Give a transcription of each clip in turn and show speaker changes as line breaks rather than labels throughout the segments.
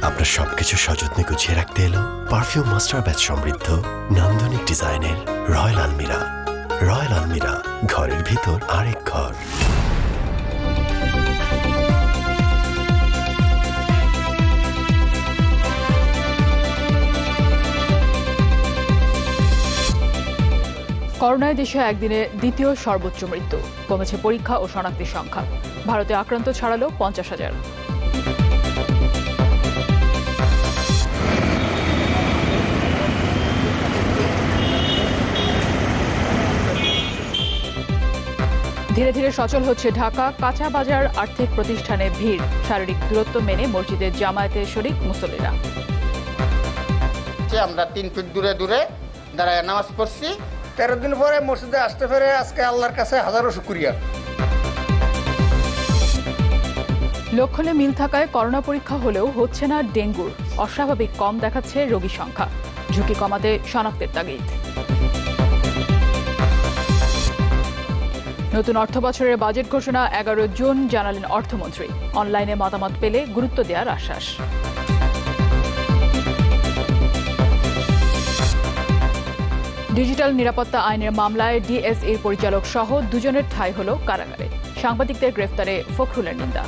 আমরা সবকিছু সযত্নে গুছিয়ে রাখতে এলো পারফিউম মাস্টার ব্যাচ সমৃদ্ধ নান্দনিক ডিজাইনের রয়্যাল আলমিরা। রয়্যাল আলমিরা, ঘরের ভিতর আরেক ঘর।
করোনায় দেশে একদিনে দ্বিতীয় সর্বোচ্চ মৃত্যু, কমেছে পরীক্ষা ও শনাক্তের সংখ্যা। ভারতে আক্রান্ত ছাড়ালো 50,000। ধীরে ধীরে সচল হচ্ছে ঢাকা। কাঁচা বাজার, আর্থিক প্রতিষ্ঠানে ভিড়, শারীরিক দূরত্ব মেনে মসজিদের জামায়াতে শরীক মুসল্লিরা।
আমরা 3 ফিট দূরে দূরে দাঁড়ায় নামাজ পড়ছি। 13 দিন পরে মসজিদে আসতে পেরে আজকে আল্লাহর কাছে হাজারো শুকরিয়া।
লক্ষণে মিল থাকায় করোনা পরীক্ষা হলেও হচ্ছে না ডেঙ্গুর। অস্বাভাবিক কম দেখাচ্ছে রোগীর সংখ্যা, ঝুঁকি কমাতে শনাক্তের তাগিদ। নতুন অর্থ বছরের বাজেট ঘোষণা 11 জুন জানালেন অর্থমন্ত্রী। অনলাইনে মতামত পেলে গুরুত্ব দেওয়ার আশ্বাস। ডিজিটাল নিরাপত্তা আইনের মামলায় ডিএসইর পরিচালক সহ 2 জনের ঠাঁই হল কারাগারে। সাংবাদিকদের গ্রেফতারে ফখরুলের নিন্দা।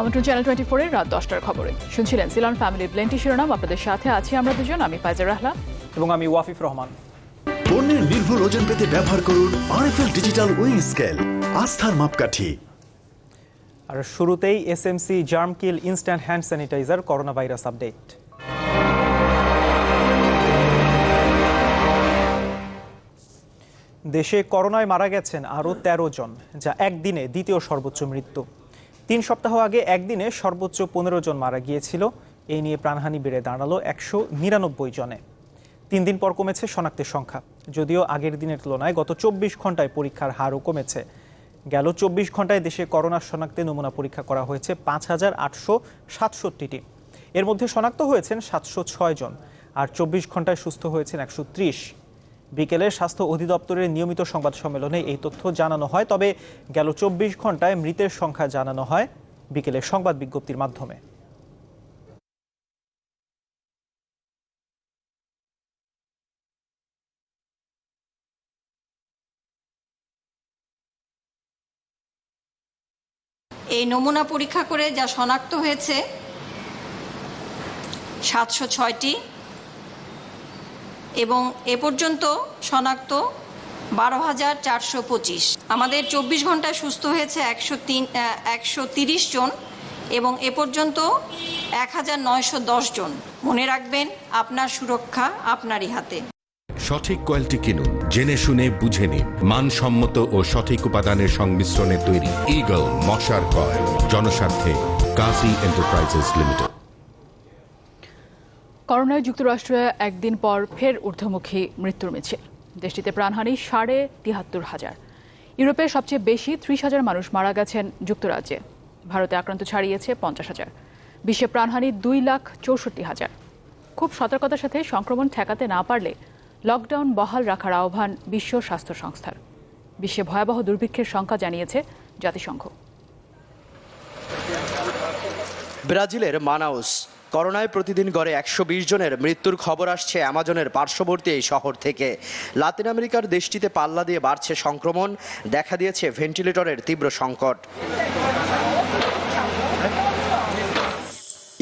আমন্ত্রণ চ্যানেল 24 এর রাত 10টার খবরে। শুনছিলেন সিলন ফ্যামিলির প্লেন্টি শিরোনাম। আপনাদের সাথে আছি আমরা দুজন, আমি ফাইজা রাহলা
এবং আমি ওয়াফিফ রহমান।
পণ্যের নির্ভুল ওজন পেতে ব্যবহার করুন আরএফএল ডিজিটাল ওয়েইং স্কেল, আস্থার মাপকাঠি।
আর শুরুতেই SMC germkill instant hand sanitizer corona virus update. দেশে করোনায় মারা গেছেন আরও 13 জন, যা একদিনে দ্বিতীয় সর্বোচ্চ মৃত্যু। 3 সপ্তাহ আগে একদিনে সর্বোচ্চ 15 জন মারা গিয়েছিল। এই নিয়ে প্রাণহানি বেড়ে দাঁড়ালো 199 জনে। 3 দিন পর কমেছে শনাক্তের সংখ্যা। যদিও আগের দিনের তুলনায় গত 24 ঘন্টায় পরীক্ষার হারও কমেছে। গেল 24 ঘন্টায় দেশে করোনা শনাক্তে নমুনা পরীক্ষা করা হয়েছে 5,867টি। এর মধ্যে শনাক্ত হয়েছেন 706 জন, আর 24 ঘন্টায় সুস্থ হয়েছেন 130। বিকেলে স্বাস্থ্য অধিদপ্তরের নিয়মিত সংবাদ সম্মেলনে এই তথ্য জানানো হয়। তবে গেল 24 ঘন্টায় মৃতের সংখ্যা জানানো হয় বিকেলে সংবাদ বিজ্ঞপ্তির মাধ্যমে।
এই নমুনা পরীক্ষা করে যা শনাক্ত হয়েছে 706টি এবং এ পর্যন্ত শনাক্ত 12,425। আমাদের 24 ঘন্টায় সুস্থ হয়েছে 130 জন এবং এ পর্যন্ত 1,910 জন। মনে রাখবেন, আপনার সুরক্ষা আপনারই হাতে।
সঠিক কোয়ালিটি কিনুন, জেনে শুনে বুঝে নিন। মানসম্মত ও সঠিক উপাদানের সংমিশ্রণে তৈরি ঈগল মশার কয়েল, জনস্বার্থে কাজী এন্টারপ্রাইজেস লিমিটেড।
করোনায় যুক্তরাষ্ট্রে একদিন পর ফের ঊর্ধ্বমুখী মৃত্যুর মিছিল। দেশটিতে প্রাণহানি 73,500। ইউরোপে সবচেয়ে বেশি 30,000 মানুষ মারা গেছেন যুক্তরাজ্যে। ভারতে আক্রান্ত ছাড়িয়েছে 50,000। বিশ্বে প্রাণহানি 2,64,000। খুব সতর্কতার সাথে সংক্রমণ ঠেকাতে না পারলে লকডাউন বহাল রাখার আহ্বান বিশ্ব স্বাস্থ্য সংস্থার। বিশ্বে ভয়াবহ দুর্ভিক্ষের সংখ্যা জানিয়েছে জাতিসংঘ।
ব্রাজিলের মানাউস। করোনায় প্রতিদিন গড়ে 120 জনের মৃত্যুর খবর আসছে অ্যামাজনের পার্শ্ববর্তী এই শহর থেকে। লাতিন আমেরিকার দেশটিতে পাল্লা দিয়ে বাড়ছে সংক্রমণ, দেখা দিয়েছে ভেন্টিলেটরের তীব্র সংকট।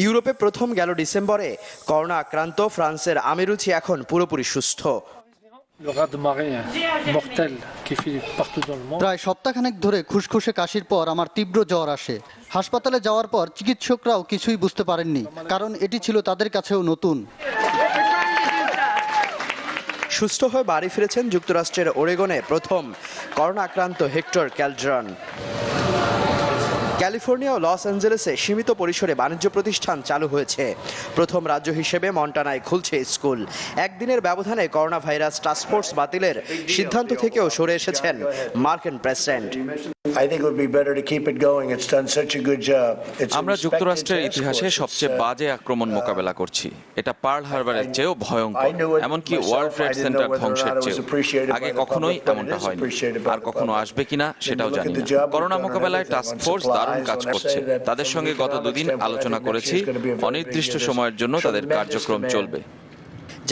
ইউরোপে প্রথম গেল ডিসেম্বরে করোনা আক্রান্ত ফ্রান্সের আমিরুচি এখন পুরোপুরি সুস্থ।
প্রায় সপ্তাহখানেক ধরে খুসখুসে কাশির পর আমার তীব্র জ্বর আসে। হাসপাতালে যাওয়ার পর চিকিৎসকরাও কিছুই বুঝতে পারেননি, কারণ এটি ছিল তাদের কাছেও নতুন।
সুস্থ হয়ে বাড়ি ফিরেছেন যুক্তরাষ্ট্রের ওরেগনে প্রথম করোনা আক্রান্ত হেক্টর ক্যালড্রন। ক্যালিফোর্নিয়া ও লস অ্যাঞ্জেলেসে সীমিত পরিসরে বাণিজ্য প্রতিষ্ঠান চালু হয়েছে। প্রথম রাজ্য হিসেবে মন্টানায় খুলছে স্কুল। একদিনের ব্যবধানে করোনা ভাইরাস টাস্কফোর্স বাতিলের সিদ্ধান্ত থেকেও সরে এসেছেন মার্কিন প্রেসিডেন্ট।
আমরা যুক্তরাষ্ট্রের ইতিহাসে সবচেয়ে বাজে আক্রমণ মোকাবেলা করছি। এটা পার্ল হারবারের চেয়েও ভয়ঙ্কর, এমনকি ওয়ার্ল্ড ট্রেড সেন্টার ধ্বংসের চেয়েও। আগে কখনোই এমনটা হয়নি, আর কখনো আসবে কিনা সেটাও জানি না। করোনা মোকাবেলায় টাস্ক ফোর্স দারুণ কাজ করছে। তাদের সঙ্গে গত দুদিন আলোচনা করেছি, অনির্দিষ্ট সময়ের জন্য তাদের কার্যক্রম চলবে।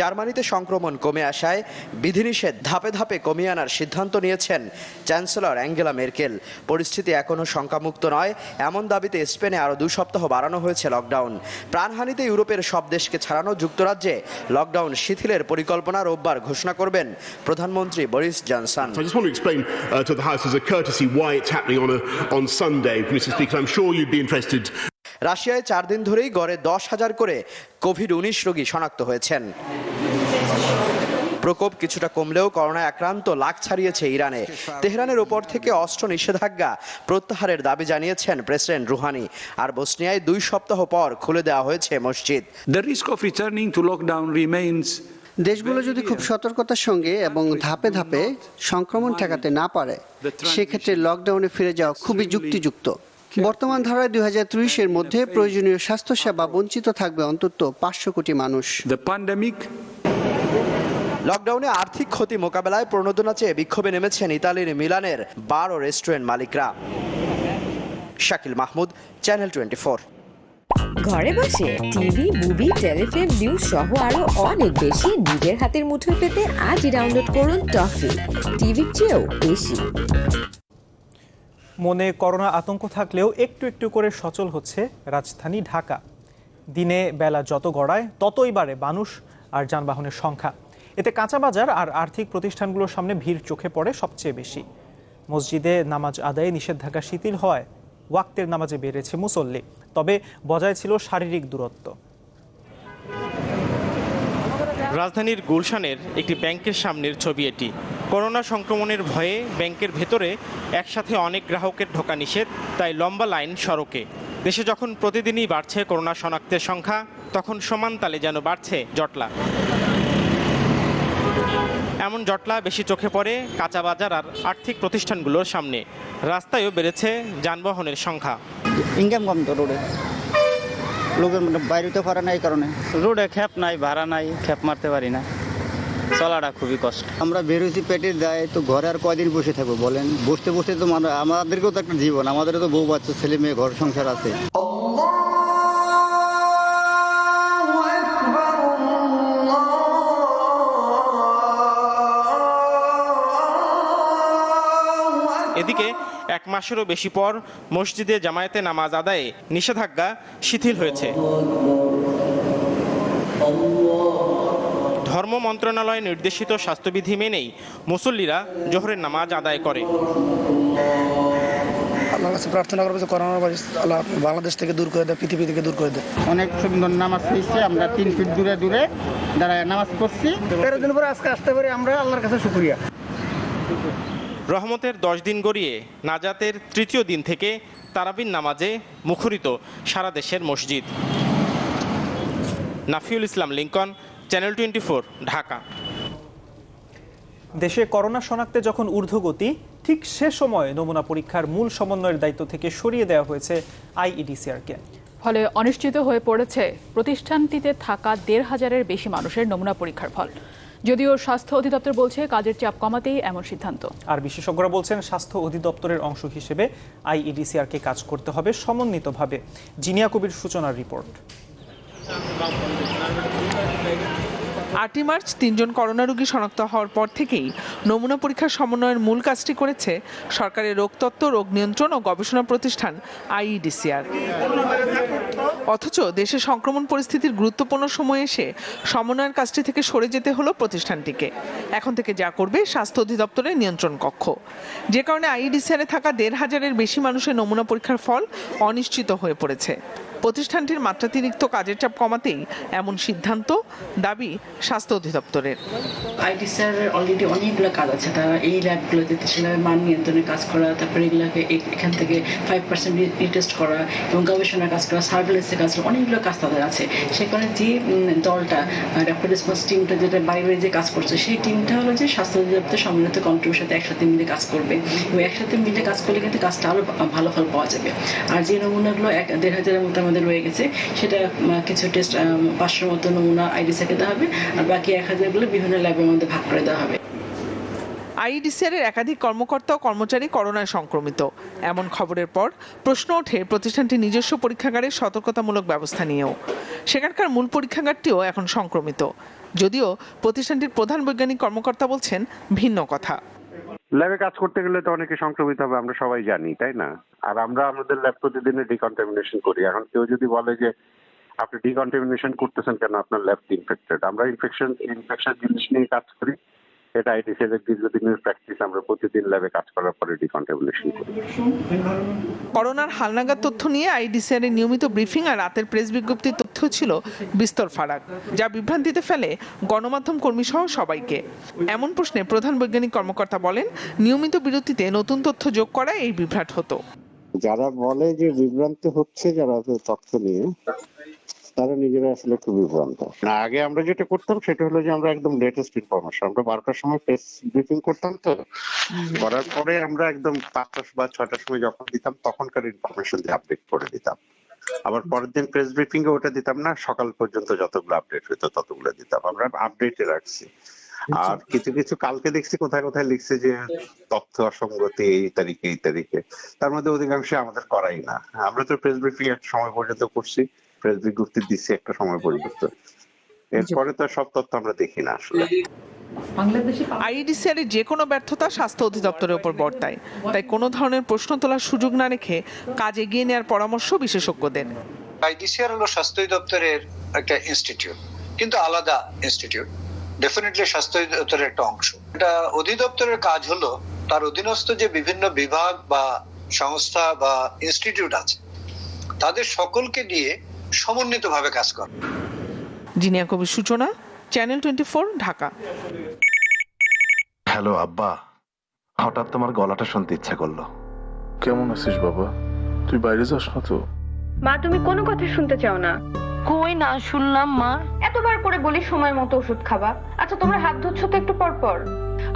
জার্মানিতে সংক্রমণ কমে আসায় বিধিনিষেধ ধাপে ধাপে কমিয়ে আনার সিদ্ধান্ত নিয়েছেন চ্যান্সেলর অ্যাঙ্গেলা মেরকেল। পরিস্থিতি এখনও শঙ্কামুক্ত নয়, এমন দাবিতে স্পেনে আরও 2 সপ্তাহ বাড়ানো হয়েছে লকডাউন। প্রাণহানিতে ইউরোপের সব দেশকে ছাড়ানো যুক্তরাজ্যে লকডাউন শিথিলের পরিকল্পনা রোববার ঘোষণা করবেন প্রধানমন্ত্রী Boris Johnson.
I just want to explain to the House as a courtesy why it's happening on Sunday, Mr. Speaker. I'm sure you'd be interested.
রাশিয়ায় 4 দিন ধরেই গড়ে 10,000 করে কোভিড-19 রোগী শনাক্ত হয়েছেন। প্রকোপ কিছুটা কমলেও করোনায় আক্রান্ত লাখ ছাড়িয়েছে ইরানে। তেহরানের ওপর থেকে অস্ত্র নিষেধাজ্ঞা প্রত্যাহারের দাবি জানিয়েছেন প্রেসিডেন্ট রুহানি। আর বসনিয়ায় 2 সপ্তাহ পর খুলে দেওয়া হয়েছে মসজিদ।
The risk of returning to lockdown remains.
দেশগুলো যদি খুব সতর্কতার সঙ্গে এবং ধাপে ধাপে সংক্রমণ ঠেকাতে না পারে, সেক্ষেত্রে লকডাউনে ফিরে যাওয়া খুবই যুক্তিযুক্ত। বর্তমান ধারায় 2030-এর মধ্যে প্রয়োজনীয় স্বাস্থ্যসেবা বঞ্চিত থাকবে অন্তত 500 কোটি মানুষ।
লকডাউনে আর্থিক ক্ষতি মোকাবেলায় প্রণোদনা চেয়ে বিক্ষোভে নেমেছেন ইতালির মিলানের বার ও রেস্টুরেন্ট মালিকরা। শাকিল মাহমুদ, চ্যানেল 24।
ঘরে বসে টিভি, মুভি, টেলিফিল্ম, নিউজ সহ আরো অনেক বেশি নিজের হাতের মুঠোয় পেতে আজই ডাউনলোড করুন টফি, টিভির চেয়েও বেশি।
মনে করোনা আতঙ্ক থাকলেও একটু একটু করে সচল হচ্ছে রাজধানী ঢাকা। দিনে বেলা যত গড়ায় ততই বাড়ে মানুষ আর যানবাহনের সংখ্যা। এতে কাঁচা বাজার আর আর্থিক প্রতিষ্ঠানগুলোর সামনে ভিড় চোখে পড়ে সবচেয়ে বেশি। মসজিদে নামাজ আদায়ে নিষেধাজ্ঞা শিথিল হওয়ায় ওয়াক্তের নামাজে বেড়েছে মুসল্লি, তবে বজায় ছিল শারীরিক দূরত্ব।
রাজধানীর গুলশানের একটি ব্যাংকের সামনের ছবি এটি। করোনা সংক্রমণের ভয়ে ব্যাংকের ভেতরে একসাথে অনেক গ্রাহকের ঢোকা নিষেধ, তাই লম্বা লাইন সড়কে। দেশে যখন প্রতিদিনই বাড়ছে করোনা শনাক্তের সংখ্যা, তখন সমান তালে যেন বাড়ছে জটলা। এমন জটলা বেশি চোখে পড়ে কাঁচা বাজার আর আর্থিক প্রতিষ্ঠানগুলোর সামনে। রাস্তায়ও বেড়েছে যানবাহনের সংখ্যা।
ইনকাম কম তো রোডে, লোকের বাইরে তো পারে না, এই কারণে
রোডে খ্যাপ নাই, ভাড়া নাই, খ্যাপ মারতে পারি না, চলাটা খুবই কষ্ট।
আমরা বেরোছি পেটের দায়, তো ঘরে আর কয়দিন বসে থাকবো বলেন? বসতে বসতে তো আমাদেরকেও তো একটা জীবন, আমাদেরও তো বউ বাচ্চা, ছেলে মেয়ে, ঘর সংসার আছে।
এদিকে 1 মাসেরও বেশি পর মসজিদে জামায়াতে নামাজ আদায়ে নিষেধাজ্ঞা শিথিল হয়েছে। ধর্ম মন্ত্রণালয় নির্দেশিত স্বাস্থ্যবিধি মেনেই মুসল্লিরা জোহরের নামাজ আদায় করে।
আল্লাহর কাছে প্রার্থনা করবো যে করোনা ভাইরাস আল্লাহ বাংলাদেশ থেকে দূর করে দেয়, পৃথিবী থেকে দূর করে দেয়।
অনেক সুন্দর নামাজ পড়ছি আমরা, 3 ফিট দূরে দূরে দাঁড়ায় নামাজ পড়ছি। 13 দিন পরে আজকে আসতে পারি, আমরা আল্লাহর কাছে শুকরিয়া।
রহমতের 10 দিন গড়িয়ে নাজাতের 3য় দিন থেকে তারাবির নামাজে মুখরিত সারা দেশের মসজিদ। নাফিউল ইসলাম লিংকন, চ্যানেল 24, ঢাকা।
দেশে করোনা শনাক্তে যখন ঊর্ধ্বগতি, ঠিক সে সময় নমুনা পরীক্ষার মূল সমন্বয়ের দায়িত্ব থেকে সরিয়ে দেওয়া হয়েছে আইইডিসিআরকে।
ফলে অনিশ্চিত হয়ে পড়েছে প্রতিষ্ঠানটিতে থাকা 1,500-এর বেশি মানুষের নমুনা পরীক্ষার ফল। যদিও স্বাস্থ্য অধিদপ্তর বলছে কাজের চাপ কমাতেই এমন সিদ্ধান্ত। আর বিশেষজ্ঞরা বলছেন স্বাস্থ্য অধিদপ্তরের অংশ হিসেবে আইইডিসিআরকে কাজ করতে হবে সমন্বিতভাবে। জিনিয়া কবির সূচনার রিপোর্ট।
8 মার্চ 3 জন করোনা রোগী শনাক্ত হওয়ার পর থেকেই নমুনা পরীক্ষার সমন্বয়ের মূল কাজটি করেছে সরকারের রোগতত্ত্ব, রোগ নিয়ন্ত্রণ ও গবেষণা প্রতিষ্ঠান আইইডিসিআর। অথচ দেশে সংক্রমণ পরিস্থিতির গুরুত্বপূর্ণ সময়ে এসে সমন্বয়ের কাজটি থেকে সরে যেতে হলো প্রতিষ্ঠানটিকে। এখন থেকে যা করবে স্বাস্থ্য অধিদপ্তরের নিয়ন্ত্রণ কক্ষ, যে কারণে আইইডিসিআরে থাকা 1,500-এর বেশি মানুষের নমুনা পরীক্ষার ফল অনিশ্চিত হয়ে পড়েছে। প্রতিষ্ঠানটির মাত্রাতিরিক্ত কাজের চাপ কমাতেই এমন সিদ্ধান্ত, দাবি স্বাস্থ্য অধিদপ্তরের।
আইডিসিআর অলরেডি অনেকগুলো কাজ আছে, তারা এই ল্যাবগুলোতে সেভাবে মান নিয়ন্ত্রণে কাজ করা, তারপরে এগুলোকে এখান থেকে 5% রিটেস্ট করা এবং গবেষণার কাজ করা, সার্ভেলেন্সের কাজ করা, অনেকগুলো কাজ তাদের আছে। সেখানে যে দলটা র্যাপিড রেসপন্স টিমটা যেটা বাইরে যে কাজ করছে, সেই টিমটা হলো যে স্বাস্থ্য অধিদপ্তর সম্মিলিত কন্ট্রোলের সাথে একসাথে মিলে কাজ করবে এবং একসাথে মিলে কাজ করলে কিন্তু কাজটা আরও ভালো ফল পাওয়া যাবে। আর যে নমুনাগুলো 1,500-এর মতো আমাদের রয়ে গেছে, সেটা কিছু টেস্ট 500 মতো নমুনা আইডিসিআরকে দেওয়া হবে, আর বাকি 1,000-গুলো বিভিন্ন ল্যাবের মধ্যে ভাগ করে দেওয়া হবে।
আইডিসিআরের একাধিক কর্মকর্তা ও কর্মচারী করোনায় সংক্রমিত। এমন খবরের পর প্রশ্ন ওঠে প্রতিষ্ঠানটির নিজস্ব পরীক্ষাগারের সতর্কতামূলক ব্যবস্থা নিয়েও। সেখানকার মূল পরীক্ষাগারটিও এখন সংক্রমিত, যদিও প্রতিষ্ঠানটির প্রধান বৈজ্ঞানিক কর্মকর্তা বলছেন ভিন্ন কথা।
ল্যাবে কাজ করতে গেলে তো অনেকে সংক্রমিত হবে, আমরা সবাই জানি, তাই না? আর আমরা আমাদের ল্যাব প্রতিদিনে ডিকন্টামিনেশন করি। এখন কেউ যদি বলে যে আপনি ডিকন্টামিনেশন করতেছেন কেন, আপনার ল্যাব ইনফেক্টেড, আমরা ইনফেকশন জিনিস নিয়ে কাজ করি। এটা আইডিসিআর এর দীর্ঘদিনের প্র্যাকটিস, আমরা প্রতিদিন ল্যাবে কাজ করার পরে ডিকন্টামিনেশন করি।
করোনার হালনাগাদ তথ্য নিয়ে আইডিসিআর এর নিয়মিত ব্রিফিং আর রাতের প্রেস বিজ্ঞপ্তির তথ্য ছিল বিস্তর ফারাক, যা বিভ্রান্তিতে ফেলে গণমাধ্যম কর্মী সহ সবাইকে। এমন প্রশ্নে প্রধান বৈজ্ঞানিক কর্মকর্তা বলেন, নিয়মিত বিরতিতে নতুন তথ্য যোগ করায় এই বিভ্রাট হতো।
যারা বলে যে বিভ্রান্তি হচ্ছে যারা তথ্য নিয়ে, তারা নিজেরা আসলে খুব বিভ্রান্ত। আগে আমরা যেটা করতাম সেটা হলো যে আমরা একদম লেটেস্ট ইনফরমেশন, আমরা 12টার সময় প্রেস ব্রিফিং করতাম, তো করার পরে আমরা একদম 5টা বা 6টার সময় যখন দিতাম তখনকার ইনফরমেশন দিয়ে আপডেট করে দিতাম। আবার পরের দিন প্রেস ব্রিফিং এ ওটা দিতাম না, সকাল পর্যন্ত যতগুলো আপডেট হইতো ততগুলো দিতাম। আমরা আপডেটে রাখছি। আর কিছু কিছু কালকে দেখছি কোথায় কোথায় লিখছে যে তথ্য অসঙ্গতি এই তারিখে, তার মধ্যে অধিকাংশ আমাদের করাই না। আমরা তো প্রেস ব্রিফিং একটা সময় পর্যন্ত করছি, প্রেস বিজ্ঞপ্তি দিচ্ছি একটা সময় পর্যন্ত, এরপরে তো সব তথ্য আমরা দেখি না আসলে।
আইডিসিআর এর যে কোনো ব্যর্থতা স্বাস্থ্য অধিদপ্তরের উপর বর্তায়, তাই কোনো ধরনের প্রশ্ন তোলার সুযোগ না রেখে কাজ এগিয়ে নেওয়ার পরামর্শ বিশেষজ্ঞদের।
আইডিসিআর হলো স্বাস্থ্য অধিদপ্তরের একটা ইনস্টিটিউট, কিন্তু আলাদা ইনস্টিটিউট, ডেফিনেটলি স্বাস্থ্য অধিদপ্তরের একটা অংশ। এটা অধিদপ্তরের কাজ হলো তার অধীনস্থ যে বিভিন্ন বিভাগ বা সংস্থা বা ইনস্টিটিউট আছে, তাদের সকলকে নিয়ে সমন্বিতভাবে কাজ করে।
জিনিয়া কবির সূচনা, চ্যানেল 24, ঢাকা।
হ্যালো আব্বা, হঠাৎ তোমার গলাটা শুনতে ইচ্ছা করলো।
কেমন আছিস বাবা? তুই বাইরে যাস না তো?
মা, তুমি কোনো কথা শুনতে চাও না।
কই না শুনলাম মা।
এতবার করে বলি সময় মতো ওষুধ খাবা। আচ্ছা, তোমরা হাত ধুচ্ছ তো একটু পর পর।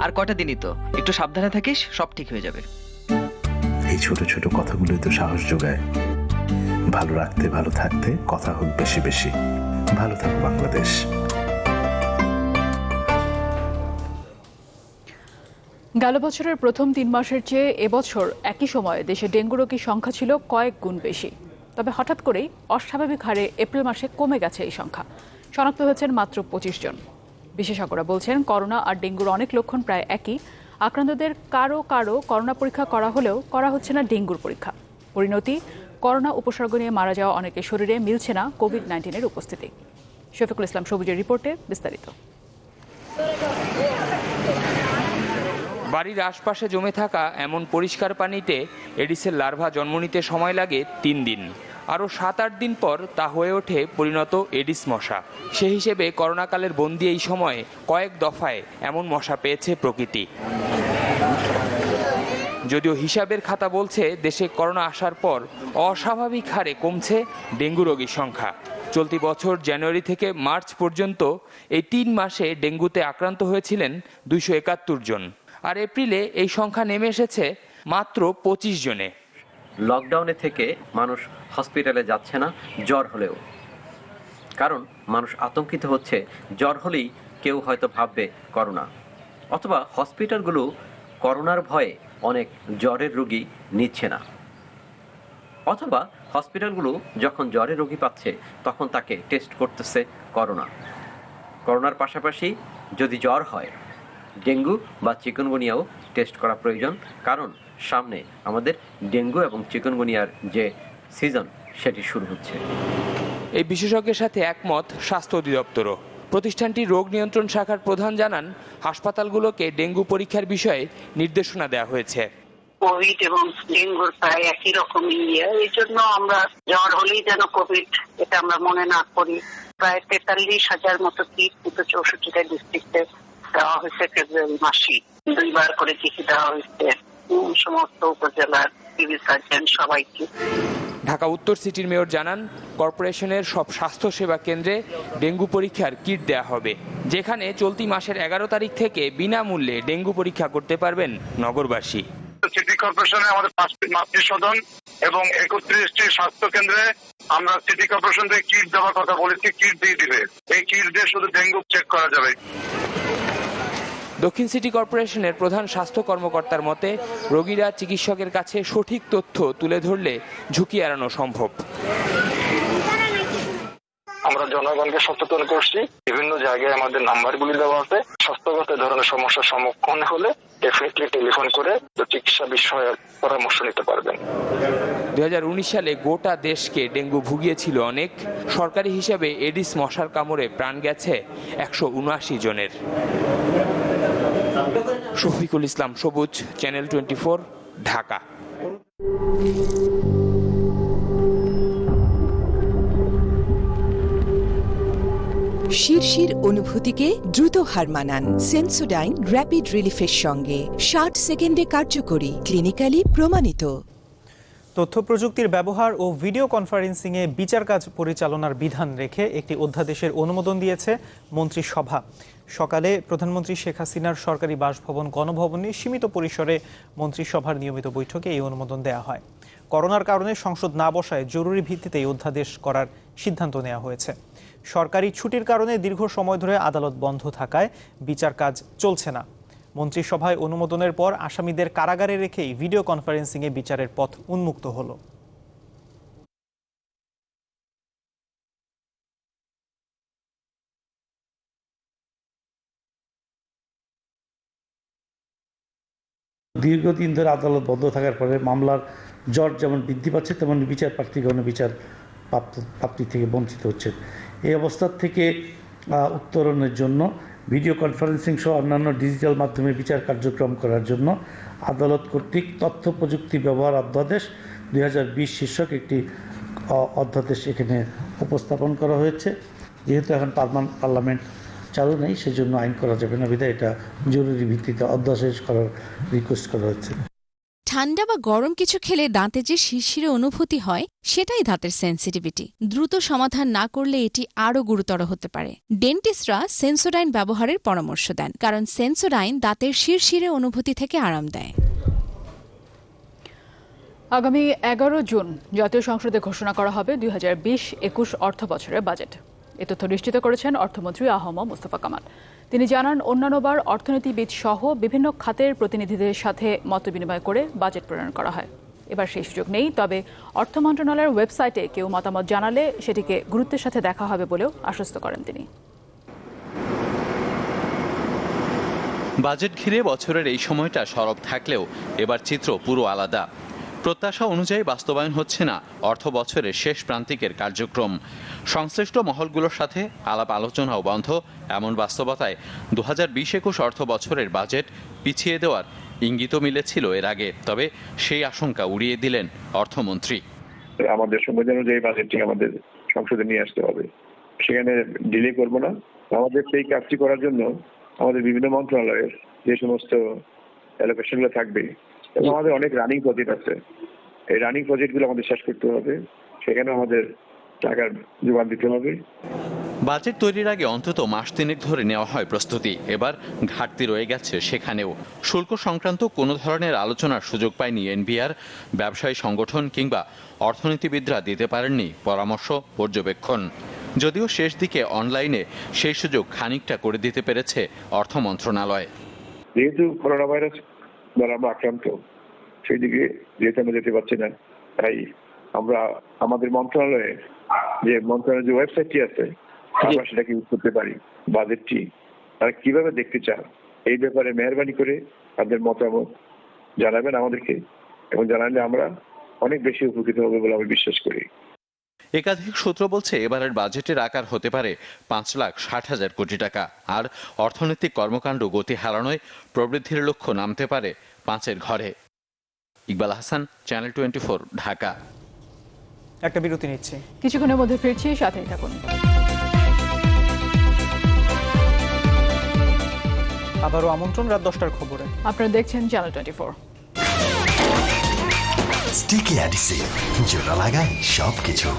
আর কটা দিনই তো, একটু সাবধানে থাকিস, সব ঠিক হয়ে যাবে।
এই ছোট ছোট কথাগুলোই তো সাহস যোগায়। ভালো রাখতে, ভালো থাকতে, কথা হোক বেশি বেশি। ভালো থাকো বাংলাদেশ।
গেল বছরের প্রথম 3 মাসের চেয়ে এবছর একই সময়ে দেশে ডেঙ্গু রোগীর সংখ্যা ছিল কয়েক গুণ বেশি। তবে হঠাৎ করেই অস্বাভাবিক হারে এপ্রিল মাসে কমে গেছে এই সংখ্যা। শনাক্ত হয়েছেন মাত্র 25 জন। বিশেষজ্ঞরা বলছেন, করোনা আর ডেঙ্গুর অনেক লক্ষণ প্রায় একই। আক্রান্তদের কারো করোনা পরীক্ষা করা হলেও করা হচ্ছে না ডেঙ্গুর পরীক্ষা। পরিণতি, করোনা উপসর্গ নিয়ে মারা যাওয়া অনেকের শরীরে মিলছে না কোভিড-19-এর উপস্থিতি। শফিকুল ইসলাম সবুজের রিপোর্টে বিস্তারিত।
বাড়ির আশপাশে জমে থাকা এমন পরিষ্কার পানিতে এডিসের লার্ভা জন্ম নিতে সময় লাগে 3 দিন। আরও 7-8 দিন পর তা হয়ে ওঠে পরিণত এডিস মশা। সে হিসেবে করোনাকালের বন্দি এই সময়ে কয়েক দফায় এমন মশা পেয়েছে প্রকৃতি। যদিও হিসাবের খাতা বলছে, দেশে করোনা আসার পর অস্বাভাবিক হারে কমছে ডেঙ্গু রোগীর সংখ্যা। চলতি বছর জানুয়ারি থেকে মার্চ পর্যন্ত এই 3 মাসে ডেঙ্গুতে আক্রান্ত হয়েছিলেন 271 জন। আর এপ্রিলে এই সংখ্যা নেমে এসেছে মাত্র 25 জনে।
লকডাউনে থেকে মানুষ হসপিটালে যাচ্ছে না জ্বর হলেও, কারণ মানুষ আতঙ্কিত হচ্ছে জ্বর হলেই কেউ হয়তো ভাববে করোনা, অথবা হসপিটালগুলো করোনার ভয়ে অনেক জ্বরের রোগী নিচ্ছে না, অথবা হসপিটালগুলো যখন জ্বরের রোগী পাচ্ছে তখন তাকে টেস্ট করতেছে করোনার পাশাপাশি যদি জ্বর হয় ডেঙ্গু বা চিকুনগুনিয়াও টেস্ট করা প্রয়োজন, কারণ সামনে আমাদের ডেঙ্গু এবং চিকুনগুনিয়ার যে সিজন সেটি শুরু হচ্ছে।
এই বিশেষজ্ঞের সাথে একমত স্বাস্থ্য অধিদপ্তরও। প্রতিষ্ঠানটির রোগ নিয়ন্ত্রণ শাখার প্রধান জানান, হাসপাতালগুলোকে ডেঙ্গু পরীক্ষার বিষয়ে নির্দেশনা দেওয়া হয়েছে।
কোভিড এবং ডেঙ্গুর প্রায় একই রকম এই জন্য আমরা জ্বর হলেই যেন কোভিড এটা আমরা মনে না করি। প্রায় ৪৩,০০০ মতো কিট কিন্তু ৬৪টা ডিস্ট্রিক্টে দেওয়া হয়েছে ফেব্রুয়ারি মাসে। 2 বার করে চিঠি দেওয়া হয়েছে সমস্ত উপজেলার সিভিল সার্জন সবাইকে।
ঢাকা উত্তর সিটির মেয়র জানান, কর্পোরেশনের সব স্বাস্থ্য সেবা কেন্দ্রে ডেঙ্গু পরীক্ষার কিট দেয়া হবে, যেখানে চলতি মাসের ১১ তারিখ থেকে বিনামূল্যে ডেঙ্গু পরীক্ষা করতে পারবেন নগরবাসী।
সিটি কর্পোরেশনে আমাদের 5টি মাতৃ সদন এবং 31টি স্বাস্থ্য কেন্দ্রে আমরা সিটি কর্পোরেশন থেকে কিট দেওয়ার কথা বলেছি, কিট দিয়ে দিবে। এই কিট দিয়ে শুধু ডেঙ্গু চেক করা যাবে।
দক্ষিণ সিটি কর্পোরেশনের প্রধান স্বাস্থ্য কর্মকর্তার মতে, রোগীরা চিকিৎসকের কাছে সঠিক তথ্য তুলে ধরলে ঝুঁকি এড়ানো সম্ভব।
আমরা জনগণকে সচেতন করছি, বিভিন্ন জায়গায় আমাদের নাম্বারগুলি দেওয়া আছে। স্বাস্থ্যগত ধরনের সমস্যার সম্মুখীন হলে ডেফিনেটলি টেলিফোন করে চিকিৎসা বিষয়ে পরামর্শ নিতে পারবেন।
2019 সালে গোটা দেশকে ডেঙ্গু ভুগিয়েছিল অনেক। সরকারি হিসাবে এডিস মশার কামড়ে প্রাণ গেছে 179 জনের। শফিকুল ইসলাম সবুজ, চ্যানেল 24, ঢাকা।
শিরশির অনুভূতিকে দ্রুত হার মানান সেন্সোডাইন র্যাপিড রিলিফের সঙ্গে। 60 সেকেন্ডে কার্যকরী, ক্লিনিক্যালি প্রমাণিত।
তথ্য প্রযুক্তির ব্যবহার ও ভিডিও কনফারেন্সিংয়ে বিচার কাজ পরিচালনার বিধান রেখে একটি অধ্যাদেশের অনুমোদন দিয়েছে মন্ত্রিসভা। সকালে প্রধানমন্ত্রী শেখ হাসিনার সরকারি বাসভবন গণভবনে সীমিত পরিসরে মন্ত্রিসভার নিয়মিত বৈঠকে এই অনুমোদন দেওয়া হয়। করোনার কারণে সংসদ না বসায় জরুরি ভিত্তিতে এই অধ্যাদেশ করার সিদ্ধান্ত নেওয়া হয়েছে। সরকারি ছুটির কারণে দীর্ঘ সময় ধরে আদালত বন্ধ থাকায় বিচার কাজ চলছে না। মন্ত্রিসভায় অনুমোদনের পর আসামিদের কারাগারে রেখেই ভিডিও কনফারেন্সিংয়ে বিচারের পথ উন্মুক্ত হলো।
দীর্ঘদিন ধরে আদালত বন্ধ থাকার পরে মামলার জট যেমন বৃদ্ধি পাচ্ছে, তেমন বিচার প্রার্থীগণ বিচার প্রাপ্তি থেকে বঞ্চিত হচ্ছেন। এই অবস্থা থেকে উত্তরণের জন্য ভিডিও কনফারেন্সিং সহ অন্যান্য ডিজিটাল মাধ্যমে বিচার কার্যক্রম করার জন্য আদালত কর্তৃক তথ্য প্রযুক্তি ব্যবহার অধ্যাদেশ 2020 শীর্ষক একটি অধ্যাদেশ এখানে উপস্থাপন করা হয়েছে। যেহেতু এখন পার্লামেন্ট চালু নেই, সেজন্য আইন করা যাবে না, বিধায় এটা জরুরি ভিত্তিতে অধ্যাদেশ করার রিকোয়েস্ট করা হচ্ছে।
ঠান্ডা বা গরম কিছু খেলে দাঁতে যে শিরশিরে অনুভূতি হয়, সেটাই দাঁতের সেন্সিটিভিটি। দ্রুত সমাধান না করলে এটি আরও গুরুতর হতে পারে। ডেন্টিস্টরা সেন্সোডাইন ব্যবহারের পরামর্শ দেন, কারণ সেন্সোডাইন দাঁতের শিরশিরে অনুভূতি থেকে আরাম দেয়।
আগামী 11 জুন জাতীয় সংসদে ঘোষণা করা হবে 2020-21 অর্থ বছরের বাজেট। এ তথ্য নিশ্চিত করেছেন অর্থমন্ত্রী আ.হ.ম মুস্তফা কামাল। তিনি জানান, অন্যান্যবার অর্থনীতিবিদ সহ বিভিন্ন খাতের প্রতিনিধিদের সাথে মতবিনিময় করে বাজেট প্রণয়ন করা হয়। এবার সেই সুযোগ নেই, তবে অর্থ মন্ত্রণালয়ের ওয়েবসাইটে কেউ মতামত জানালে সেটিকে গুরুত্বের সাথে দেখা হবে বলেও আশ্বস্ত করেন তিনি।
বাজেট ঘিরে বছরের এই সময়টা সরব থাকলেও এবার চিত্র পুরো আলাদা। প্রত্যাশা অনুযায়ী বাস্তবায়ন হচ্ছে না অর্থ বছরের শেষ প্রান্তিকের কার্যক্রম। সংশ্লিষ্ট মহলগুলোর সাথে আলাপ আলোচনাও বন্ধ। এমন বাস্তবতায় 2020-21 অর্থ বছরের বাজেট পিছিয়ে দেওয়ার ইঙ্গিতও মিলেছিল এর আগে, তবে সেই আশঙ্কা উড়িয়ে দিলেন অর্থমন্ত্রী।
আমাদের সময় অনুযায়ী বাজেটটি আমাদের সংসদে নিয়ে আসতে হবে, সেখানে ডিলে করব না। আমাদের সেই কাজটি করার জন্য আমাদের বিভিন্ন মন্ত্রণালয়ের যে সমস্ত অ্যালোকেশনগুলো থাকবে, এবং আমাদের অনেক রানিং প্রজেক্ট আছে, এই রানিং প্রজেক্টগুলো আমাদের শেষ করতে হবে, সেখানে আমাদের টাকার যোগান দিতে হবে।
বাজেট তৈরির আগে অন্তত মাস তিনেক ধরে নেওয়া হয় প্রস্তুতি। এবার ঘাটতি রয়ে গেছে সেখানেও। শুল্ক সংক্রান্ত কোনো ধরনের আলোচনার সুযোগ পায়নি এনবিআর। ব্যবসায়ী সংগঠন কিংবা অর্থনীতিবিদরা দিতে পারেননি পরামর্শ, পর্যবেক্ষণ। যদিও শেষ দিকে অনলাইনে সেই সুযোগ খানিকটা করে দিতে পেরেছে অর্থ মন্ত্রণালয়।
যেহেতু করোনা ভাইরাস দ্বারা আমরা আক্রান্ত, সেই দিকে যেহেতু আমরা যেতে পারছি না, তাই আমরা আমাদের মন্ত্রণালয়ে যে ওয়েবসাইটটি আছে আমরা সেটাকে ইউজ করতে পারি। বাজেটটি তারা কিভাবে দেখতে চান এই ব্যাপারে মেহরবানি করে তাদের মতামত জানাবেন আমাদেরকে, এবং জানালে আমরা অনেক বেশি উপকৃত হবে বলে আমি বিশ্বাস করি।
একাধিক সূত্র বলছে এবারের বাজেটের আকার হতে পারে 5,60,000 কোটি টাকা। আর অর্থনৈতিক কর্মকাণ্ড গতি হারানোয় প্রবৃদ্ধির লক্ষ্য নামতে পারে 5-এর ঘরে। ইকবাল হাসান, চ্যানেল 24, ঢাকা।
একটা বিরতি নিচ্ছি,
কিছুক্ষণের মধ্যে ফিরছি, সাথেই থাকুন।
আবারও আমন্ত্রণ রাত 10টার খবরে।
আপনারা দেখছেন চ্যানেল 24।
স্টিকি অ্যাডিসিভ, জোড়া লাগায় সবকিছু।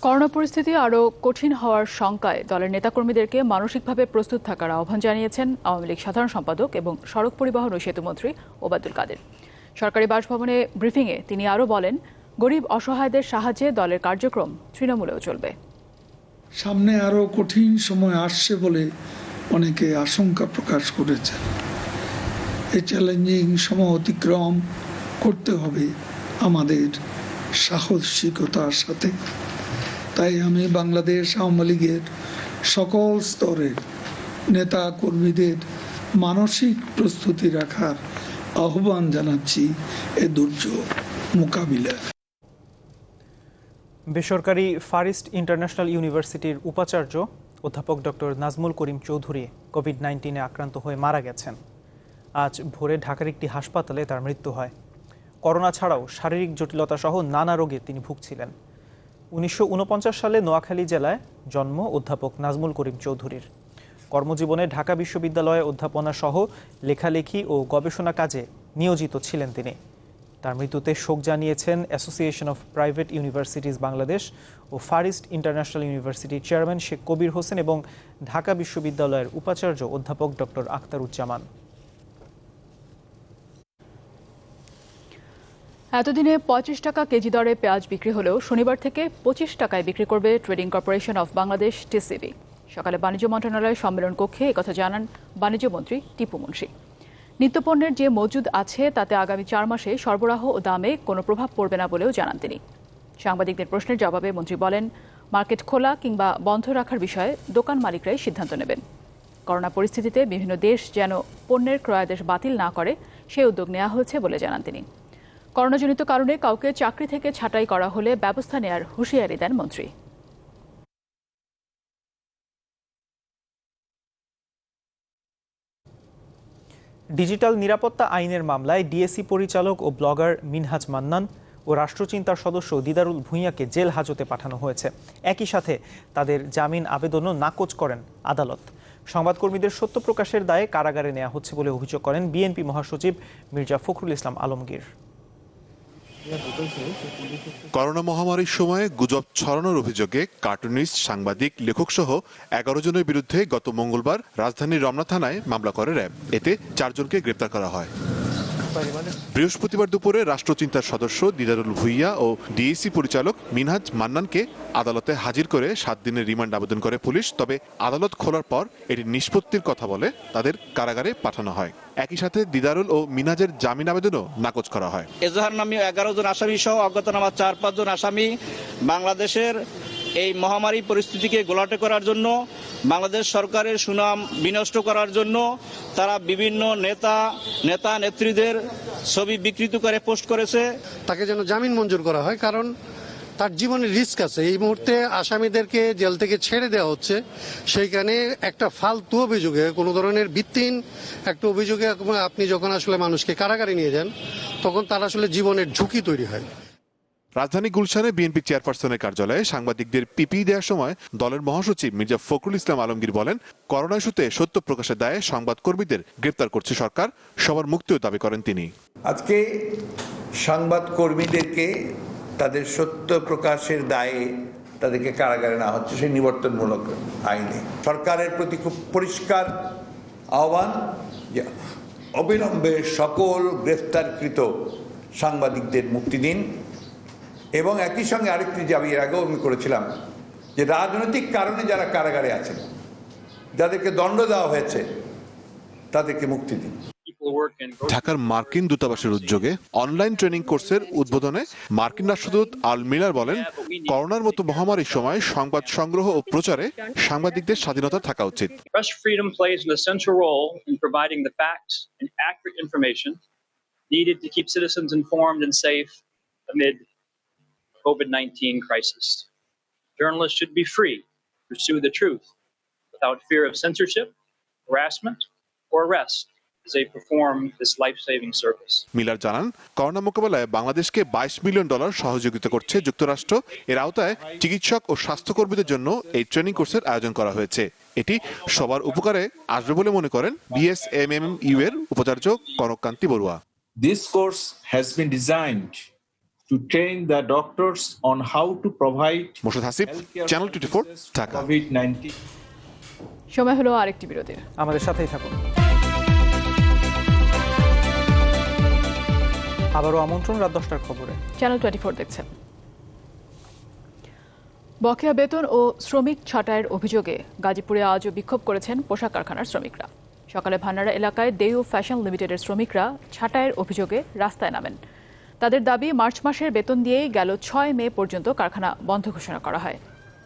করোনা পরিস্থিতি আরও কঠিন হওয়ার শঙ্কায় দলের নেতাকর্মীদেরকে মানসিকভাবে প্রস্তুত থাকার আহ্বান জানিয়েছেন আওয়ামী লীগ সাধারণ সম্পাদক এবং সড়ক পরিবহন ও সেতুমন্ত্রী ওবায়দুল কাদের। সরকারি বাসভবনে ব্রিফিংয়ে তিনি আরও বলেন, গরিব অসহায়দের সাহায্যে দলের কার্যক্রম তৃণমূলেও চলবে।
সামনে আরও কঠিন সময় আসছে বলে অনেকে আশঙ্কা প্রকাশ করেছেন। এই চ্যালেঞ্জিং সময় অতিক্রম করতে হবে আমাদের সাহসিকতার সাথে। তাই আমি বাংলাদেশ আওয়ামী লীগের সকল স্তরের নেতা কর্মীদের মানসিক প্রস্তুতি রাখার আহ্বান জানাচ্ছি এ দুর্যোগ মোকাবিলায়।
বেসরকারি ফার ইস্ট ইন্টারন্যাশনাল ইউনিভার্সিটির উপাচার্য অধ্যাপক ডক্টর নাজমুল করিম চৌধুরী কোভিড-19 আক্রান্ত হয়ে মারা গেছেন। আজ ভোরে ঢাকার একটি হাসপাতালে তার মৃত্যু হয়। করোনা ছাড়াও শারীরিক জটিলতা সহ নানা রোগে তিনি ভুগছিলেন। 1949 সালে নোয়াখালী জেলায় জন্ম অধ্যাপক নাজমুল করিম চৌধুরীর। কর্মজীবনে ঢাকা বিশ্ববিদ্যালয়ে অধ্যাপনা সহ লেখালেখি ও গবেষণা কাজে নিয়োজিত ছিলেন তিনি। তার মৃত্যুতে শোক জানিয়েছেন association of private universities Bangladesh ও ফার ইস্ট ইন্টারন্যাশনাল ইউনিভার্সিটির চেয়ারম্যান শেখ কবির হোসেন এবং ঢাকা বিশ্ববিদ্যালয়ের উপাচার্য অধ্যাপক ডক্টর আখতারুজ্জামান।
এতদিনে 35 টাকা কেজি দরে পেঁয়াজ বিক্রি হলেও শনিবার থেকে 25 টাকায় বিক্রি করবে trading corporation of Bangladesh TCB. সকালে বাণিজ্য মন্ত্রণালয়ের সম্মেলন কক্ষে একথা জানান বাণিজ্য মন্ত্রী টিপু মুন্সি। নিত্যপণ্যের যে মজুদ আছে তাতে আগামী 4 মাসে সরবরাহ ও দামে কোনো প্রভাব পড়বে না বলেও জানান তিনি। সাংবাদিকদের প্রশ্নের জবাবে মন্ত্রী বলেন, মার্কেট খোলা কিংবা বন্ধ রাখার বিষয়ে দোকান মালিকরাই সিদ্ধান্ত নেবেন। করোনা পরিস্থিতিতে বিভিন্ন দেশ যেন পণ্যের ক্রয়াদেশ বাতিল না করে সেই উদ্যোগ নেওয়া হয়েছে বলে জানান তিনি। করোনাজনিত কারণে কাউকে চাকরি থেকে ছাঁটাই করা হলে ব্যবস্থা নেয়ার হুঁশিয়ারি দেন মন্ত্রী।
ডিজিটাল নিরাপত্তা আইনের মামলায় ডিএসি পরিচালক ও ব্লগার মিনহাজ মান্নান ও রাষ্ট্রচিন্তার সদস্য দিদারুল ভূঁইয়াকে জেল হাজতে পাঠানো হয়েছে। একই সাথে তাদের জামিন আবেদনও নাকচ করেন আদালত। সংবাদকর্মীদের সত্য প্রকাশের দায়ে কারাগারে নেওয়া হচ্ছে বলে অভিযোগ করেন বিএনপি মহাসচিব মির্জা ফখরুল ইসলাম আলমগীর।
করোনা মহামারীর সময়ে গুজব ছড়ানোর অভিযোগে কার্টুনিস্ট, সাংবাদিক, লেখক সহ 11 জনের বিরুদ্ধে গত মঙ্গলবার রাজধানীর রমনা থানায় মামলা করে র্যাব। এতে 4 জনকে গ্রেপ্তার করা হয়। বৃহস্পতিবার দুপুরে রাষ্ট্রচিন্তার সদস্য দিদারুল ভূঁইয়া ও ডিএসি পরিচালক মিনহাজ মান্নানকে আদালতে হাজির করে 7 দিনের রিমান্ড আবেদন করে পুলিশ। তবে আদালত খোলার পর এটি নিষ্পত্তির কথা বলে তাদের কারাগারে পাঠানো হয়। একই সাথে দিদারুল ও মিনহাজের জামিন আবেদনও নাকচ করা হয়।
এজাহার নামীয় 11 জন আসামি সহ অজ্ঞাতনামা 4-5 জন আসামি বাংলাদেশের এই মহামারী পরিস্থিতিকে গোলাটে করার জন্য, বাংলাদেশ সরকারের সুনাম বিনষ্ট করার জন্য তারা বিভিন্ন নেতা নেত্রীদের ছবি বিকৃত করে পোস্ট করেছে।
তাকে যেন জামিন মঞ্জুর করা হয়, কারণ তার জীবনের রিস্ক আছে। এই মুহূর্তে আসামিদেরকে জেল থেকে ছেড়ে দেওয়া হচ্ছে, সেইখানে একটা ফালতু অভিযোগে, কোনো ধরনের ভিত্তিহীন একটা অভিযোগে আপনি যখন আসলে মানুষকে কারাগারে নিয়ে যান, তখন তার আসলে জীবনের ঝুঁকি তৈরি হয়।
রাজধানী গুলশানে বিএনপি চেয়ারপারসনের কার্যালয়ে সাংবাদিকদের পিপিই দেওয়ার সময় দলের মহাসচিব মির্জা ফখরুল ইসলাম আলমগীর বলেন, করোনা ইস্যুতে সত্য প্রকাশের দায়ে সংবাদকর্মীদের গ্রেপ্তার করছে সরকার, সবার মুক্তিও দাবি করেন তিনি।
আজকে সংবাদকর্মীদেরকে তাদের সত্য প্রকাশের দায়ে তাদেরকে কারাগারে নেওয়া হচ্ছে সেই নিবর্তনমূলক আইনে। সরকারের প্রতি খুব পরিষ্কার আহ্বান যে অবিলম্বে সকল গ্রেফতারকৃত সাংবাদিকদের মুক্তি দিন, এবং একই সঙ্গে আরেকটি দাবি এর আগেও আমি করেছিলাম যে রাজনৈতিক কারণে যারা কারাগারে আছেন, যাদেরকে দণ্ড দেওয়া হয়েছে, তাদেরকে মুক্তি দিন।
ঢাকার মার্কিন দূতাবাসের উদ্যোগে অনলাইন ট্রেনিং কোর্সের উদ্বোধনে মার্কিন রাষ্ট্রদূত আল মিলার বলেন, করোনার মতো মহামারীর সময় সংবাদ সংগ্রহ ও প্রচারে সাংবাদিকদের স্বাধীনতা থাকা উচিত।
Press freedom plays an essential role in providing the facts and accurate information needed to keep citizens informed and safe amid COVID-19 crisis. Journalists should be free to pursue the truth without fear of censorship, harassment, or arrest. as they perform this life-saving service.
Miller জানান, corona মোকাবেলায় বাংলাদেশকে $22 million সহযোগিতা করছে যুক্তরাষ্ট্র। এর আওতায় চিকিৎসক ও স্বাস্থ্যকর্মীদের জন্য এই ট্রেনিং কোর্সের আয়োজন করা হয়েছে। এটি সবার উপকারে আসবে বলে মনে করেন বিএসএমএমইউ এর উপাচার্য Kanakkanti Barua.
This course has been designed to train the doctors on how to provide
Morshed Hasib, channel 24, Dhaka.
COVID-19
সময় হলো আরেকটি বিরতির,
আমাদের সাথেই থাকুন। আবারও আমন্ত্রণ রাত 10টার খবরে।
চ্যানেল 24 দেখছেন। বকেয়া বেতন ও শ্রমিক ছাঁটাইয়ের অভিযোগে গাজীপুরে আজও বিক্ষোভ করেছেন পোশাক কারখানার শ্রমিকরা। সকালে ভান্ডারা এলাকায় দেউ ফ্যাশন লিমিটেডের শ্রমিকরা ছাঁটাইয়ের অভিযোগে রাস্তায় নামেন। তাদের দাবি, মার্চ মাসের বেতন দিয়েই গেল 6 মে পর্যন্ত কারখানা বন্ধ ঘোষণা করা হয়।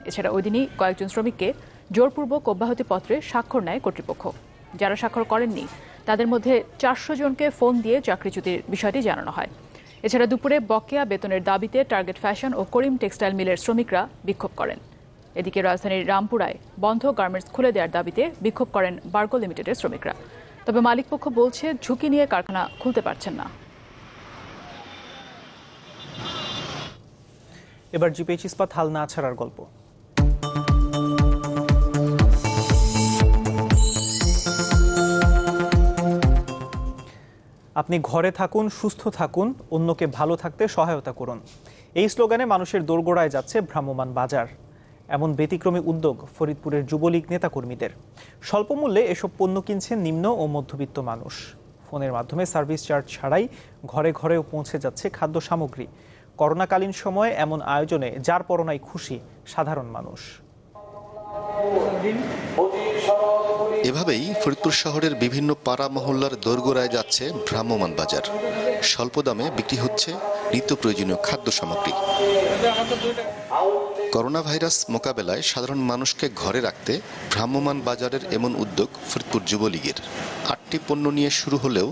এছাড়া ওই দিনই কয়েকজন শ্রমিককে জোরপূর্বক অব্যাহতি পত্রে স্বাক্ষর নেয় কর্তৃপক্ষ। যারা স্বাক্ষর করেননি তাদের মধ্যে 400 জনকে ফোন দিয়ে চাকরিচ্যুতির বিষয়টি জানানো হয়। এছাড়া দুপুরে বকেয়া বেতনের দাবিতে টার্গেট ফ্যাশন ও করিম টেক্সটাইল মিলের শ্রমিকরা বিক্ষোভ করেন। এদিকে রাজধানীর রামপুরায় বন্ধ গার্মেন্টস খুলে দেওয়ার দাবিতে বিক্ষোভ করেন বার্গো লিমিটেডের শ্রমিকরা। তবে মালিকপক্ষ বলছে ঝুঁকি নিয়ে কারখানা খুলতে পারছেন না।
এবার জিপিএইচ ইস্পাত হাল না ছাড়ার গল্প। আপনি ঘরে থাকুন, সুস্থ থাকুন, অন্যকে ভালো থাকতে সহায়তা করুন, এই স্লোগানে মানুষের দোরগোড়ায় যাচ্ছে ভ্রাম্যমাণ বাজার। এমন ব্যতিক্রমী উদ্যোগ ফরিদপুরের যুবলীগ নেতাকর্মীদের। স্বল্প মূল্যে এসব পণ্য কিনছেন নিম্ন ও মধ্যবিত্ত মানুষ। ফোনের মাধ্যমে সার্ভিস চার্জ ছাড়াই ঘরে ঘরেও পৌঁছে যাচ্ছে খাদ্য সামগ্রী। করোনাকালীন সময়ে এমন আয়োজনে যার পরনাই খুশি সাধারণ মানুষ।
এভাবেই ফরিদপুর শহরের বিভিন্ন পাড়া মহল্লার দোরগোড়ায় যাচ্ছে ভ্রাম্যমাণ বাজার। স্বল্প দামে বিক্রি হচ্ছে নিত্য প্রয়োজনীয় খাদ্য সামগ্রী। করোনা ভাইরাস মোকাবেলায় সাধারণ মানুষকে ঘরে রাখতে ভ্রাম্যমাণ বাজারের এমন উদ্যোগ ফরিদপুর যুবলীগের। 8টি পণ্য নিয়ে শুরু হলেও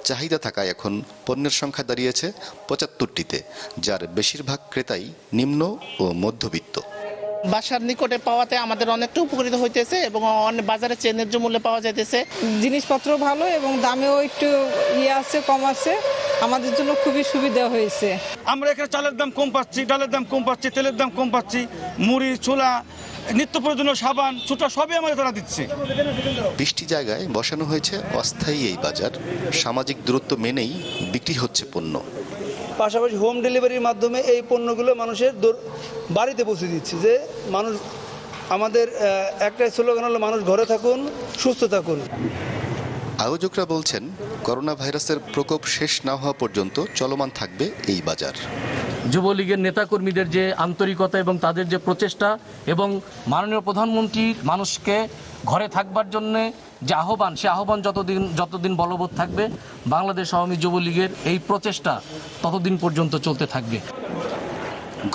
চাহিদা থাকায় এখন পণ্যের সংখ্যা দাঁড়িয়েছে 75টিতে, যার বেশিরভাগ ক্রেতাই নিম্ন ও মধ্যবিত্ত।
বাসার নিকটে পাওয়াতে আমাদের অনেকটা উপকৃত হইতেছে এবং অনেক বাজারে ন্যায্য মূল্যে পাওয়া যাইতেছে।
জিনিসপত্র ভালো এবং দামেও একটু আছে, কম আছে, আমাদের জন্য খুবই সুবিধা হয়েছে।
আমরা এখানে চালের দাম কম পাচ্ছি, ডালের দাম কম পাচ্ছি, তেলের দাম কম পাচ্ছি, মুড়ি, ছোলা, নিত্য প্রয়োজনীয় সাবান, ছুটা সবই আমাদের তারা দিচ্ছে।
20টি জায়গায় বসানো হয়েছে অস্থায়ী এই বাজার। সামাজিক দূরত্ব মেনেই বিক্রি হচ্ছে পণ্য।
পাশাপাশি হোম ডেলিভারির মাধ্যমে এই পণ্যগুলো মানুষের বাড়িতে পৌঁছে দিচ্ছে। যে মানুষ, আমাদের একটাই স্লোগান হলো মানুষ ঘরে থাকুন, সুস্থ থাকুন।
আয়োজকরা বলছেন করোনা ভাইরাসের প্রকোপ শেষ না হওয়া পর্যন্ত চলমান থাকবে এই বাজার।
যুবলীগের নেতাকর্মীদের যে আন্তরিকতা এবং তাদের যে প্রচেষ্টা এবং মাননীয় প্রধানমন্ত্রী মানুষকে ঘরে থাকবার জন্য যে আহ্বান, সে আহ্বান যতদিন বলবৎ থাকবে, বাংলাদেশ আওয়ামী যুবলীগের এই প্রচেষ্টা ততদিন পর্যন্ত চলতে থাকবে।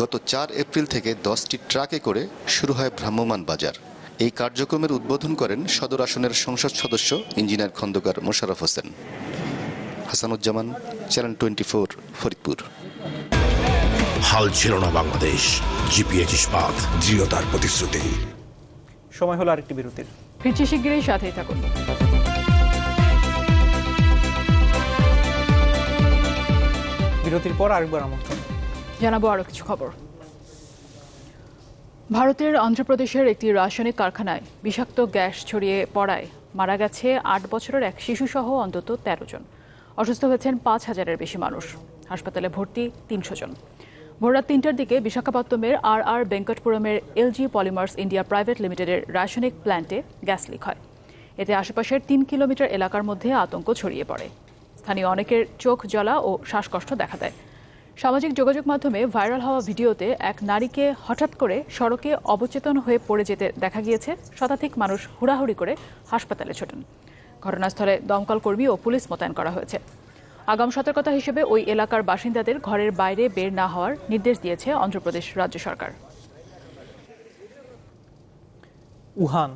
গত 4 এপ্রিল থেকে 10টি ট্রাকে করে শুরু হয় ভ্রাম্যমাণ বাজার। এই কার্যক্রমের উদ্বোধন করেন সদর আসনের সংসদ সদস্য ইঞ্জিনিয়ার খন্দকার মোশাররফ হোসেন। হাসানুজ্জামান, চ্যানেল 24, ফরিদপুর।
হাল ছিল না বাংলাদেশ, জিপিএইচ ইস্পাত, দৃঢ়তার প্রতিশ্রুতি।
সময় হলো আরেকটি বিরতির,
ফিরছি শিগগিরই, সাথেই থাকুন।
বিরতির পর আরেকবার আমন্ত্রণ
জানাবো আরো কিছু খবর। ভারতের অন্ধ্রপ্রদেশের একটি রাসায়নিক কারখানায় বিষাক্ত গ্যাস ছড়িয়ে পড়ায় মারা গেছে 8 বছরের এক শিশুসহ অন্তত 13 জন। অসুস্থ হয়েছেন 5000-এর বেশি মানুষ। হাসপাতালে ভর্তি 300 জন। ভোররাত 3টার দিকে বিশাখাপত্তমের আর বেঙ্কটপুরমের এলজি পলিমার্স ইন্ডিয়া প্রাইভেট লিমিটেডের রাসায়নিক প্ল্যান্টে গ্যাস লিক হয়। এতে আশেপাশের 3 কিলোমিটার এলাকার মধ্যে আতঙ্ক ছড়িয়ে পড়ে। স্থানীয় অনেকের চোখ জ্বলা ও শ্বাসকষ্ট দেখা দেয়। সামাজিক যোগাযোগ মাধ্যমে ভাইরাল হওয়া ভিডিওতে এক নারীকে হঠাৎ করে সড়কে অবচেতন হয়ে পড়ে যেতে দেখা গিয়েছে। শতাধিক মানুষ হুড়াহুড়ি করে হাসপাতালে ছোটেন। ঘটনাস্থলে দমকল কর্মী ও পুলিশ মোতায়েন করা হয়েছে। আগাম সতর্কতা হিসেবে ওই এলাকার বাসিন্দাদের ঘরের বাইরে বের না হওয়ার নির্দেশ দিয়েছে অন্ধ্রপ্রদেশ রাজ্য সরকার।
উহান,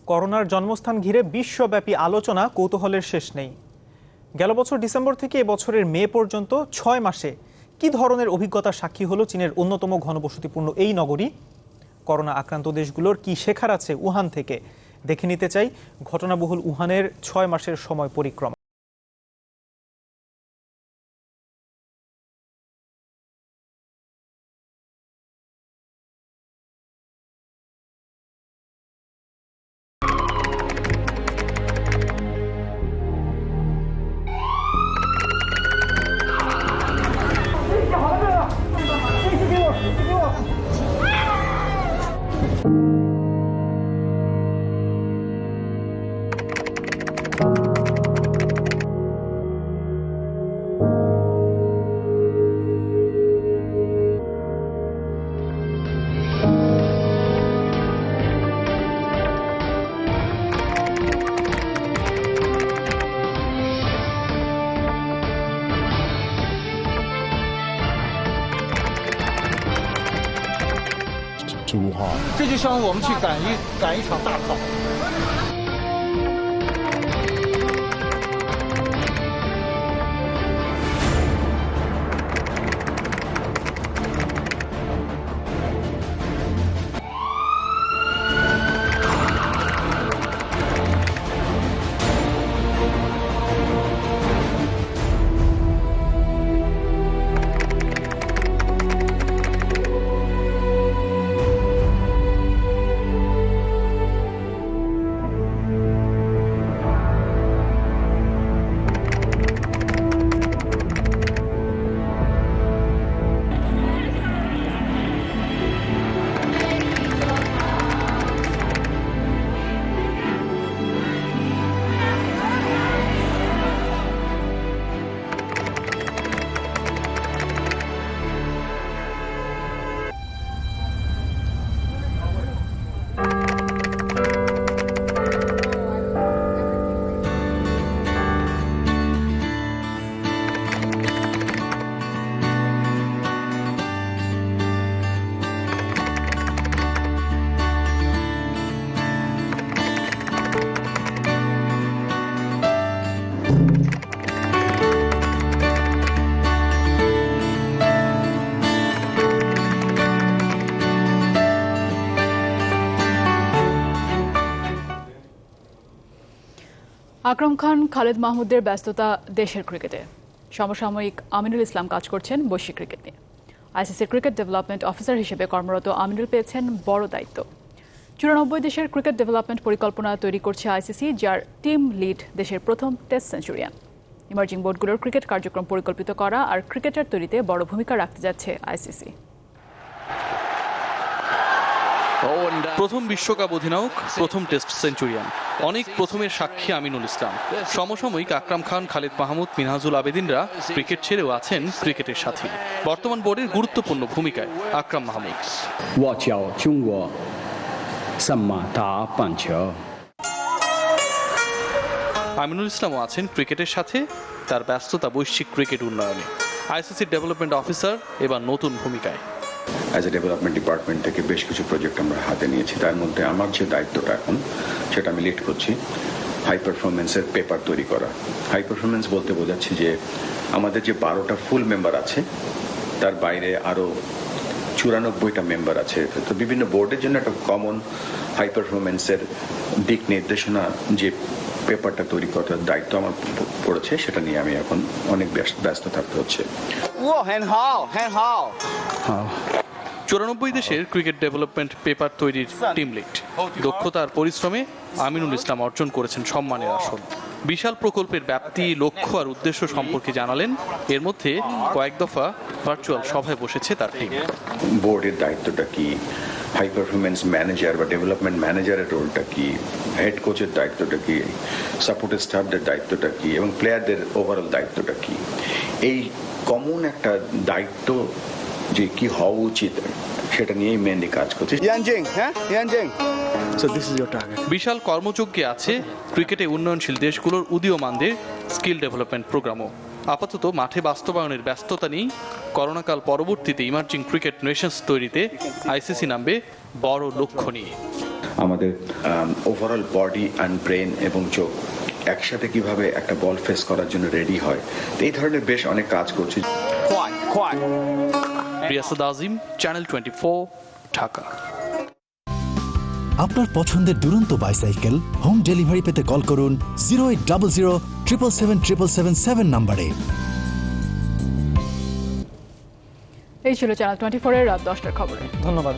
করোনার জন্মস্থান ঘিরে বিশ্বব্যাপী আলোচনা, কৌতূহলের শেষ নেই। গেল বছর ডিসেম্বর থেকে এবছরের মে পর্যন্ত 6 মাসে কি ধরনের অভিজ্ঞতার সাক্ষী হলো চীনের অন্যতম ঘনবসতিপূর্ণ এই নগরী? করোনা আক্রান্ত দেশগুলোর কি শেখার আছে উহান থেকে? দেখে নিতে চাই ঘটনাবহুল উহানের 6 মাসের সময় পরিক্রমা।
这就像我们去赶一场大炮。
আকরাম খান, খালেদ মাহমুদের ব্যস্ততা দেশের ক্রিকেটে। সমসাময়িক আমিনুল ইসলাম কাজ করছেন বৈশ্বিক ক্রিকেট নিয়ে। আইসিসির ক্রিকেট ডেভেলপমেন্ট অফিসার হিসেবে কর্মরত আমিনুল পেয়েছেন বড় দায়িত্ব। 94 দেশের ক্রিকেট ডেভেলপমেন্ট পরিকল্পনা তৈরি করছে আইসিসি, যার টিম লিড দেশের প্রথম টেস্ট সেঞ্চুরিয়ান। ইমার্জিং বোর্ডগুলোর ক্রিকেট কার্যক্রম পরিকল্পিত করা আর ক্রিকেটার তৈরিতে বড় ভূমিকা রাখতে যাচ্ছে আইসিসি।
প্রথম বিশ্বকাপ অধিনায়ক, প্রথম টেস্ট সেঞ্চুরিয়ান, অনেক প্রথমের সাক্ষী আমিনুল ইসলাম। সমসাময়িক আকরাম খান, খালেদ মাহমুদ, মিনহাজুল আবেদিনরা ক্রিকেট ছেড়েও আছেন ক্রিকেটের সাথে। বর্তমান বোর্ডের গুরুত্বপূর্ণ ভূমিকায় আকরাম মাহমুদ। আমিনুল ইসলামও আছেন ক্রিকেটের সাথে, তার ব্যস্ততা বৈশ্বিক ক্রিকেট উন্নয়নে। আইসিসির ডেভেলপমেন্ট অফিসার এবার নতুন ভূমিকায়।
অ্যাজ এ ডেভেলপমেন্ট ডিপার্টমেন্ট থেকে বেশ কিছু প্রজেক্ট আমরা হাতে নিয়েছি। তার মধ্যে আমার যে দায়িত্বটা এখন, সেটা আমি লিড করছি হাই পারফরমেন্সের পেপার তৈরি করা। হাই পারফরমেন্স বলতে বোঝাচ্ছি যে আমাদের যে 12টা ফুল মেম্বার আছে, তার বাইরে আরও 94টা মেম্বার আছে। তো বিভিন্ন বোর্ডের জন্য একটা কমন হাই পারফরমেন্সের দিক নির্দেশনা যে পেপারটা তৈরি করার দায়িত্ব আমার পড়েছে, সেটা নিয়ে আমি এখন অনেক ব্যস্ত থাকতে হচ্ছে।
94 দেশের ক্রিকেট ডেভেলপমেন্ট পেপার তৈরির টিম লিড। দক্ষতার পরিশ্রমে আমিনুল ইসলাম অর্জন করেছেন সম্মানের আসন। বিশাল প্রকল্পের ব্যাপ্তি, লক্ষ্য আর উদ্দেশ্য সম্পর্কে জানালেন। এর মধ্যে কয়েক দফা ভার্চুয়াল সভায় বসেছে তার টিম।
বোর্ডের দায়িত্বটা কি, হাই পারফরমেন্স ম্যানেজার বা ডেভেলপমেন্ট ম্যানেজারের রোলটা কি, হেড কোচের দায়িত্বটা কি, সাপোর্টের স্টাফদের দায়িত্বটা কি, এবং প্লেয়ারদের ওভারঅল দায়িত্বটা কি, এই কমন একটা দায়িত্ব যে কি হওয়া উচিত, সেটা নিয়েই মেনলি কাজ করছি।
বিশাল কর্মযজ্ঞে আছে ক্রিকেটে উন্নয়নশীল দেশগুলোর উদীয়মানদের স্কিল ডেভেলপমেন্ট প্রোগ্রামও। আপাতত মাঠে বাস্তবায়নের ব্যস্ততা নেই। করোনাকাল পরবর্তীতে ইমার্জিং ক্রিকেট নেশনস তৈরিতে আইসিসি নামবে বড় লক্ষ্য নিয়ে।
আমাদের ওভারঅল বডি অ্যান্ড ব্রেন এবং চোখ একসাথে কিভাবে একটা বল ফেস করার জন্য রেডি হয়, এই ধরনের বেশ অনেক কাজ করছি।
রিয়াসাদ আজিম, চ্যানেল 24, ঢাকা।
আপনার পছন্দের দুরন্ত বাইসাইকেল হোম ডেলিভারি পেতে কল করুন 0800 777 777 নম্বরে।
এই ছিল চ্যানেল 24 এর রাত 10টার খবরে।
ধন্যবাদ।